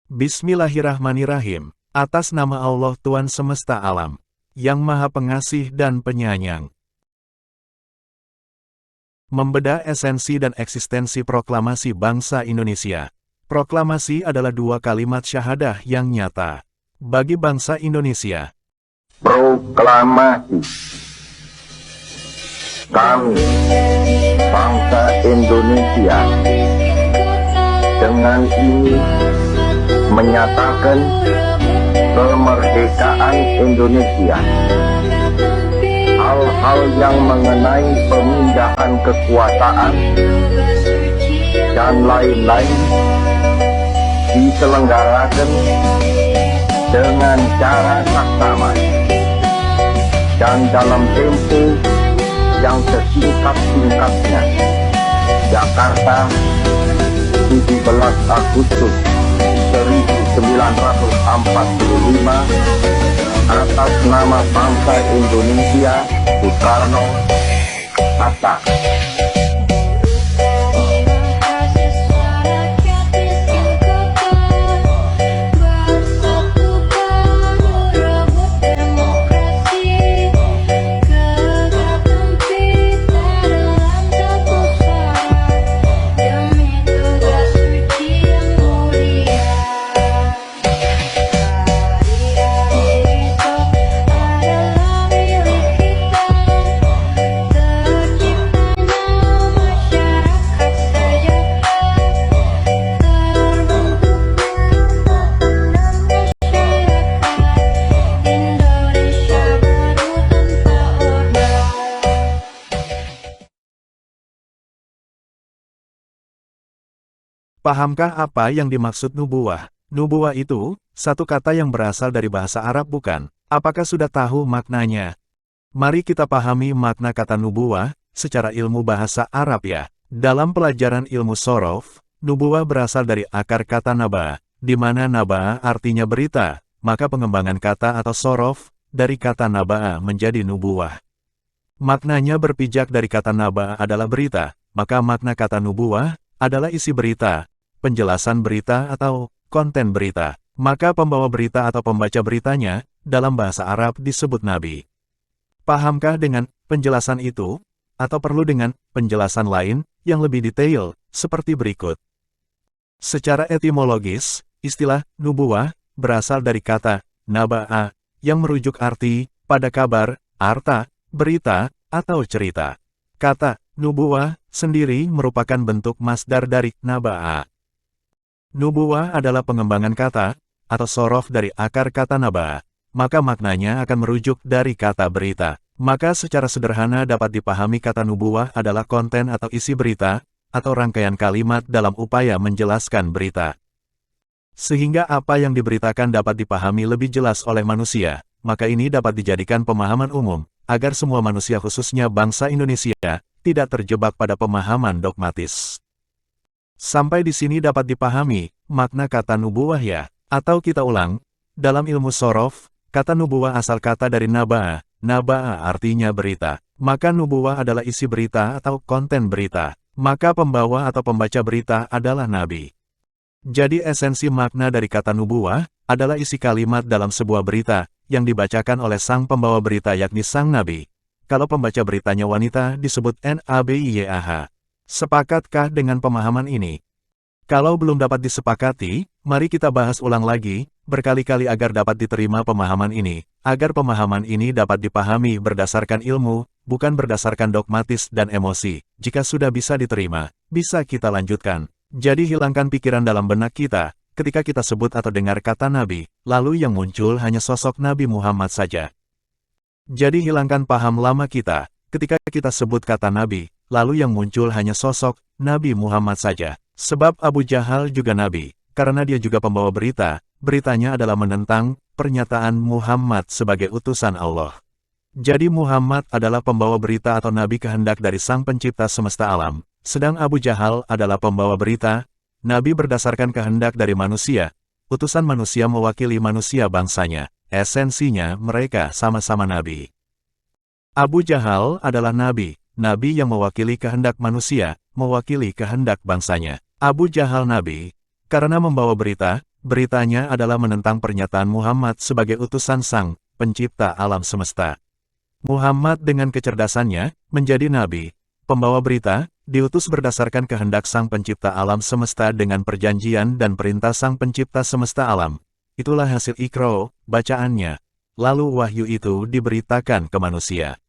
Bismillahirrahmanirrahim. Atas nama Allah Tuhan semesta alam, yang Maha Pengasih dan Penyayang. Membedah esensi dan eksistensi proklamasi bangsa Indonesia. Proklamasi adalah dua kalimat syahadah yang nyata bagi bangsa Indonesia. Proklamasi. Kami, bangsa Indonesia, dengan ini menyatakan kemerdekaan Indonesia. Hal-hal yang mengenai pemindahan kekuasaan dan lain-lain diselenggarakan dengan cara saksama dan dalam tempo yang sesingkat-singkatnya. Jakarta, 17 Agustus 1945, atas nama bangsa Indonesia, Soekarno, Hatta. Pahamkah apa yang dimaksud nubuwah? Nubuwah itu, satu kata yang berasal dari bahasa Arab bukan? Apakah sudah tahu maknanya? Mari kita pahami makna kata nubuwah, secara ilmu bahasa Arab ya. Dalam pelajaran ilmu sorof, nubuwah berasal dari akar kata naba, di mana naba artinya berita, maka pengembangan kata atau sorof, dari kata naba menjadi nubuwah. Maknanya berpijak dari kata naba adalah berita, maka makna kata nubuwah adalah isi berita, penjelasan berita atau konten berita. Maka pembawa berita atau pembaca beritanya, dalam bahasa Arab disebut nabi. Pahamkah dengan penjelasan itu? Atau perlu dengan penjelasan lain, yang lebih detail, seperti berikut. Secara etimologis, istilah nubuwah berasal dari kata naba'a, yang merujuk arti pada kabar, arta, berita, atau cerita. Kata nubuwah sendiri merupakan bentuk masdar dari naba'a. Nubuwah adalah pengembangan kata, atau sorof dari akar kata naba, maka maknanya akan merujuk dari kata berita. Maka secara sederhana dapat dipahami kata nubuwah adalah konten atau isi berita, atau rangkaian kalimat dalam upaya menjelaskan berita. Sehingga apa yang diberitakan dapat dipahami lebih jelas oleh manusia, maka ini dapat dijadikan pemahaman umum, agar semua manusia khususnya bangsa Indonesia, tidak terjebak pada pemahaman dogmatis. Sampai di sini dapat dipahami, makna kata nubuwah ya. Atau kita ulang, dalam ilmu sorof, kata nubuwah asal kata dari naba'a. Naba'a artinya berita. Maka nubuwah adalah isi berita atau konten berita. Maka pembawa atau pembaca berita adalah nabi. Jadi esensi makna dari kata nubuwah, adalah isi kalimat dalam sebuah berita, yang dibacakan oleh sang pembawa berita yakni sang nabi. Kalau pembaca beritanya wanita disebut NABIYAH. Sepakatkah dengan pemahaman ini? Kalau belum dapat disepakati, mari kita bahas ulang lagi, berkali-kali agar dapat diterima pemahaman ini, agar pemahaman ini dapat dipahami berdasarkan ilmu, bukan berdasarkan dogmatis dan emosi. Jika sudah bisa diterima, bisa kita lanjutkan. Jadi hilangkan pikiran dalam benak kita, ketika kita sebut atau dengar kata Nabi, lalu yang muncul hanya sosok Nabi Muhammad saja. Jadi hilangkan paham lama kita, ketika kita sebut kata Nabi, lalu yang muncul hanya sosok Nabi Muhammad saja. Sebab Abu Jahal juga Nabi, karena dia juga pembawa berita, beritanya adalah menentang pernyataan Muhammad sebagai utusan Allah. Jadi Muhammad adalah pembawa berita atau Nabi kehendak dari Sang Pencipta semesta alam, sedang Abu Jahal adalah pembawa berita, Nabi berdasarkan kehendak dari manusia, utusan manusia mewakili manusia bangsanya, esensinya mereka sama-sama Nabi. Abu Jahal adalah Nabi, Nabi yang mewakili kehendak manusia, mewakili kehendak bangsanya. Abu Jahal Nabi, karena membawa berita, beritanya adalah menentang pernyataan Muhammad sebagai utusan Sang Pencipta alam semesta. Muhammad dengan kecerdasannya menjadi nabi, pembawa berita, diutus berdasarkan kehendak Sang Pencipta alam semesta dengan perjanjian dan perintah Sang Pencipta semesta alam. Itulah hasil Iqra, bacaannya. Lalu wahyu itu diberitakan ke manusia.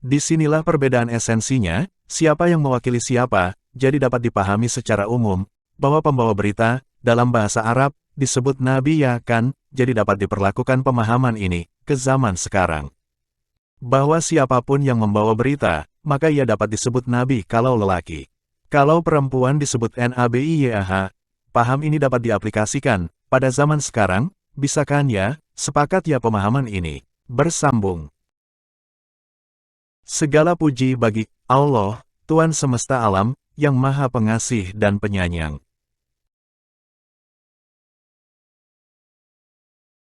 Disinilah perbedaan esensinya, siapa yang mewakili siapa, jadi dapat dipahami secara umum, bahwa pembawa berita, dalam bahasa Arab, disebut Nabi ya kan, jadi dapat diperlakukan pemahaman ini, ke zaman sekarang. Bahwa siapapun yang membawa berita, maka ia dapat disebut Nabi kalau lelaki. Kalau perempuan disebut Nabiyah, paham ini dapat diaplikasikan, pada zaman sekarang, bisa kan ya, sepakat ya pemahaman ini, bersambung. Segala puji bagi Allah, Tuhan semesta alam, yang maha pengasih dan penyayang.